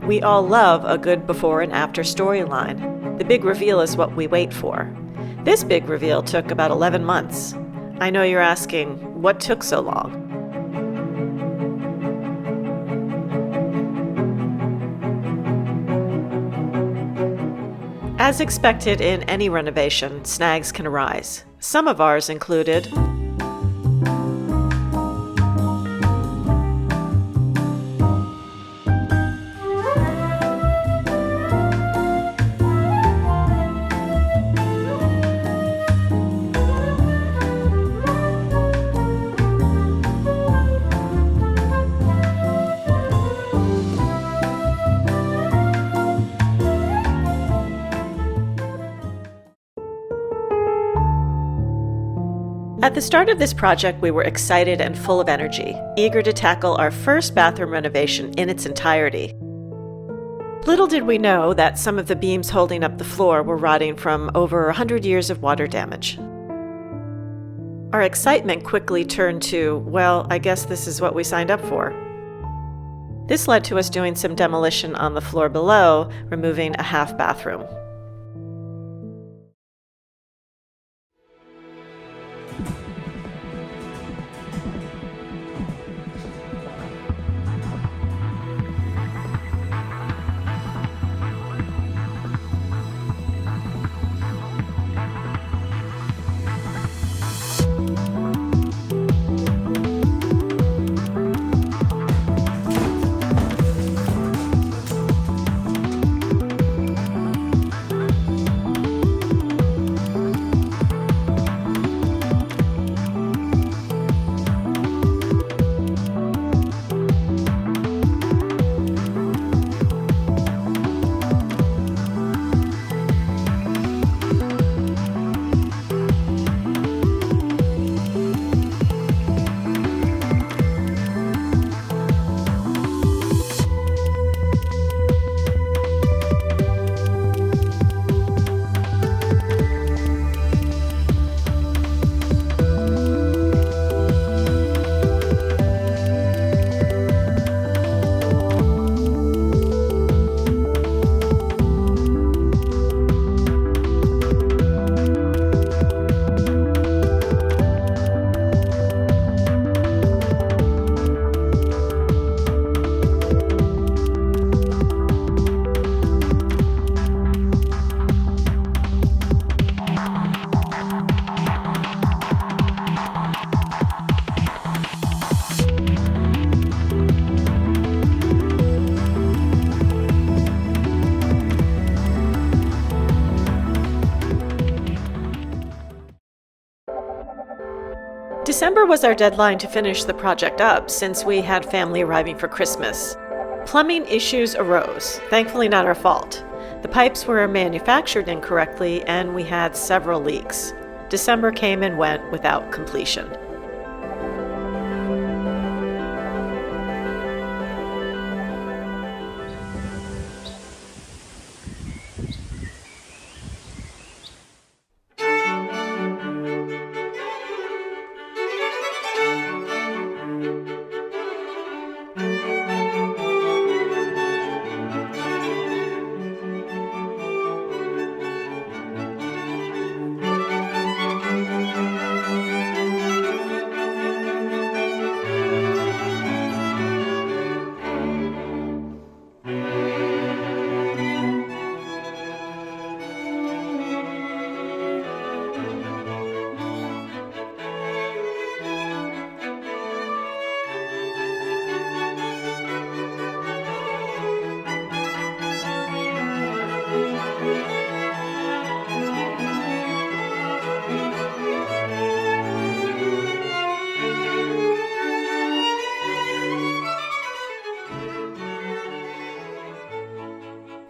We all love a good before and after storyline. The big reveal is what we wait for. This big reveal took about 11 months. I know you're asking, what took so long? As expected in any renovation, snags can arise. Some of ours included At the start of this project, we were excited and full of energy, eager to tackle our first bathroom renovation in its entirety. Little did we know that some of the beams holding up the floor were rotting from over 100 years of water damage. Our excitement quickly turned to, well, I guess this is what we signed up for. This led to us doing some demolition on the floor below, removing a half bathroom. December was our deadline to finish the project up since we had family arriving for Christmas. Plumbing issues arose, thankfully not our fault. The pipes were manufactured incorrectly and we had several leaks. December came and went without completion.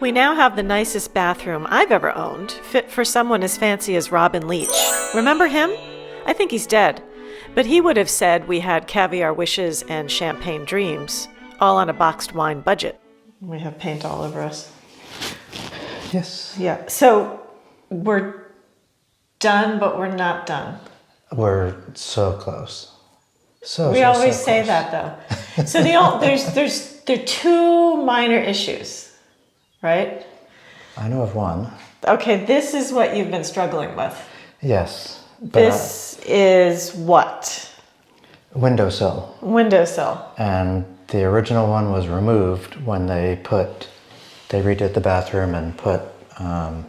We now have the nicest bathroom I've ever owned, fit for someone as fancy as Robin Leach. Remember him? I think he's dead. But he would have said we had caviar wishes and champagne dreams, all on a boxed wine budget. We have paint all over us. Yes. Yeah, so we're done, but we're not done. We're so close. We always say that, though. So there are two minor issues. right? I know of one. Okay, this is what you've been struggling with. Yes. But This is what? windowsill. Windowsill. And the original one was removed when they redid the bathroom and put, it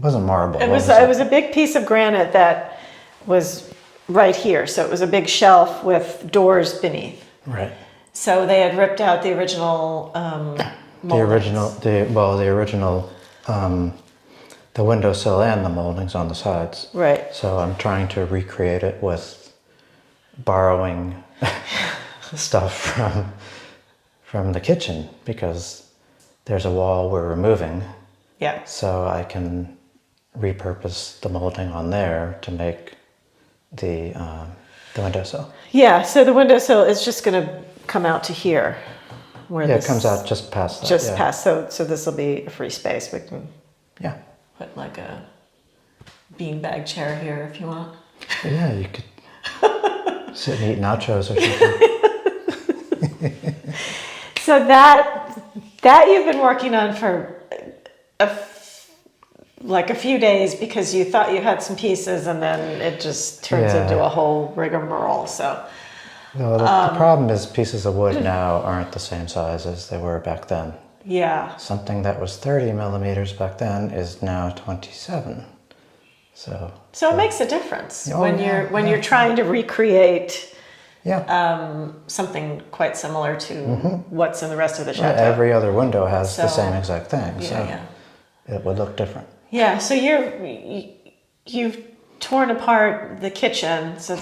wasn't marble. It What was a big piece of granite that was right here. So it was a big shelf with doors beneath. Right. So they had ripped out the original the windowsill and the moldings on the sides. Right. So I'm trying to recreate it with borrowing stuff from the kitchen, because there's a wall we're removing. Yeah. So I can repurpose the molding on there to make the windowsill. Yeah, so the windowsill is just going to come out to here. Where Yeah, it comes out just past that. Just yeah. past. So this will be a free space. We can put like a beanbag chair here if you want. Yeah, you could sit and eat nachos or something. So that you've been working on for a few days, because you thought you had some pieces and then it just turns into a whole rigmarole. So Well, the problem is pieces of wood now aren't the same size as they were back then. yeah. Something that was 30 millimeters back then is now 27. So So it makes a difference Oh, when yeah, you're trying to recreate yeah, something quite similar to what's in the rest of the chateau. every other window has the So- same exact thing. So yeah. it would look different. Yeah, so you've torn apart the kitchen, so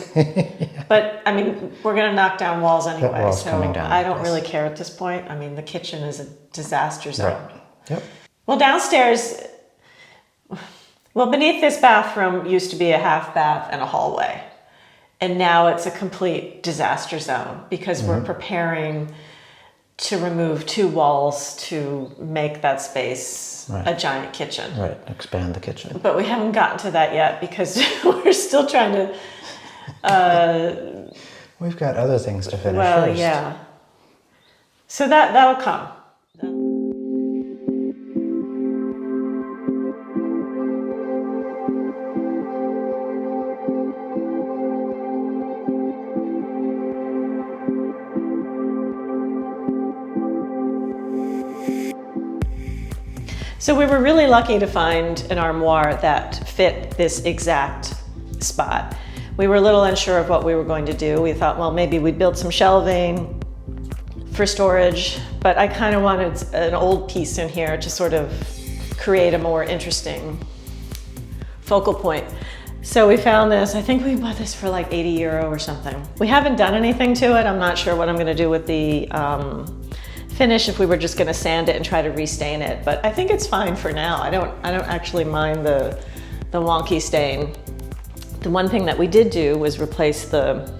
but I mean, we're going to knock down walls anyway, wall's so coming down, I don't yes. really care at this point. I mean, the kitchen is a disaster zone. Right. Yep. Well, downstairs, beneath this bathroom used to be a half bath and a hallway. And now it's a complete disaster zone because we're preparing to remove 2 walls to make that space a giant kitchen. Right. Expand the kitchen. But we haven't gotten to that yet because we're still trying to... We've got other things to finish well, first. yeah. So that'll come. So we were really lucky to find an armoire that fit this exact spot. We were a little unsure of what we were going to do. We thought, well, maybe we'd build some shelving for storage, but I kind of wanted an old piece in here to sort of create a more interesting focal point. So we found this. I think we bought this for like 80 euro or something. We haven't done anything to it. I'm not sure what I'm going to do with the finish, if we were just going to sand it and try to restain it, but I think it's fine for now. I don't actually mind the wonky stain. The one thing that we did do was replace the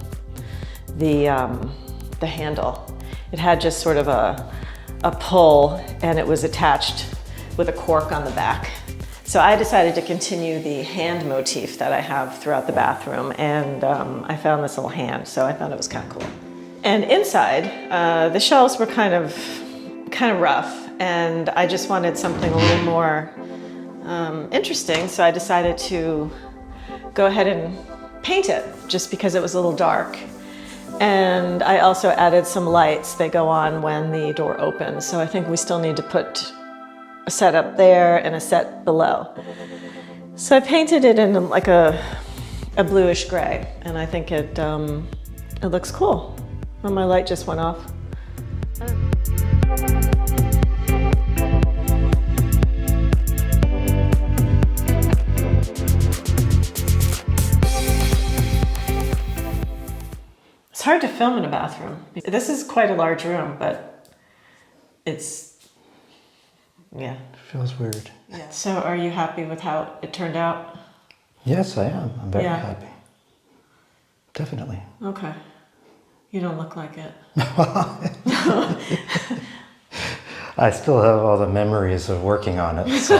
handle. It had just sort of a pull, and it was attached with a cork on the back. So I decided to continue the hand motif that I have throughout the bathroom, and I found this little hand, so I thought it was kind of cool. And inside, the shelves were kind of rough, and I just wanted something a little more interesting, so I decided to go ahead and paint it, just because it was a little dark. And I also added some lights. They go on when the door opens, so I think we still need to put a set up there and a set below. So I painted it in like a bluish gray, and I think it looks cool. Oh, my light just went off. It's hard to film in a bathroom. This is quite a large room, but it's, yeah. It feels weird. Yeah. So are you happy with how it turned out? Yes, I am. I'm very Yeah. happy. Definitely. Okay. You don't look like it. I still have all the memories of working on it, so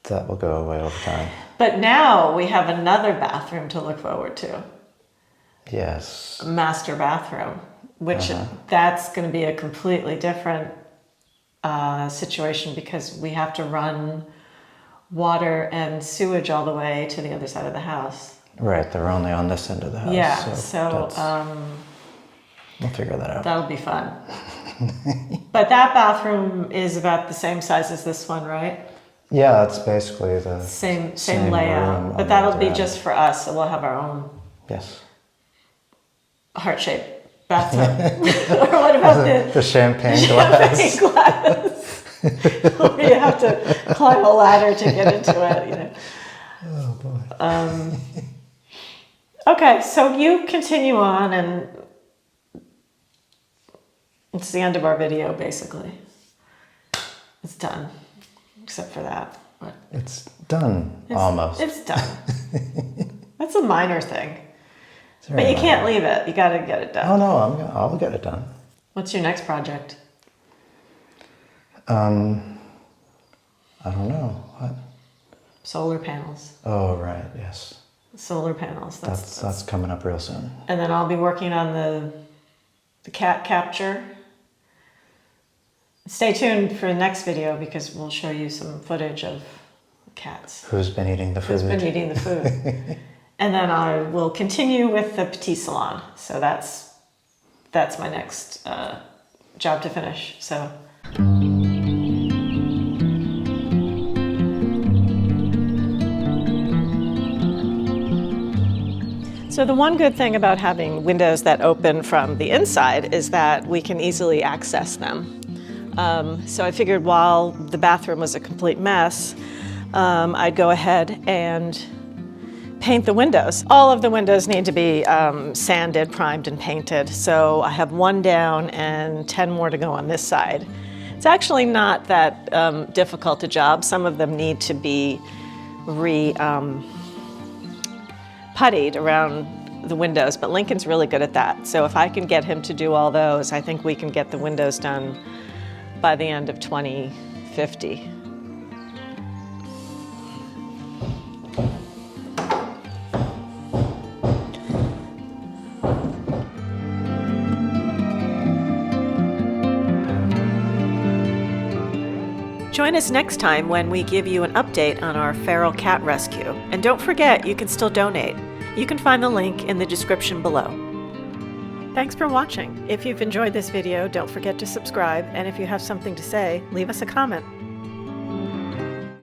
that will go away over time. But now we have another bathroom to look forward to. Yes. A master bathroom, which that's going to be a completely different situation because we have to run water and sewage all the way to the other side of the house. Right, they're only on this end of the house. Yeah, so we'll figure that out. That'll be fun. But that bathroom is about the same size as this one, right? Yeah, it's basically the same layout. room But that'll be just for us, so we'll have our own yes. heart-shaped bathtub. Or what about the champagne glass? Champagne glass. Or you have to climb a ladder to get into it, you know. Oh boy. Okay, so you continue on, and it's the end of our video, basically. It's done, except for that. But it's done, almost. It's done. That's a minor thing. But you can't leave it. You got to get it done. Oh no, I'll get it done. What's your next project? I don't know. What? Solar panels. Oh right, yes. Solar panels. That's coming up real soon. And then I'll be working on the cat capture. Stay tuned for the next video because we'll show you some footage of cats. Who's been eating the food? Who's been eating the food. And then I will continue with the petite salon. So that's my next job to finish. So. So the one good thing about having windows that open from the inside is that we can easily access them. So I figured while the bathroom was a complete mess, I'd go ahead and paint the windows. All of the windows need to be sanded, primed, and painted. So I have 1 down and 10 more to go on this side. It's actually not that difficult a job. Some of them need to be puttied around the windows, but Lincoln's really good at that. So if I can get him to do all those, I think we can get the windows done by the end of 2050. Join us next time when we give you an update on our feral cat rescue. And don't forget, you can still donate. You can find the link in the description below. Thanks for watching. If you've enjoyed this video, don't forget to subscribe, and if you have something to say, leave us a comment.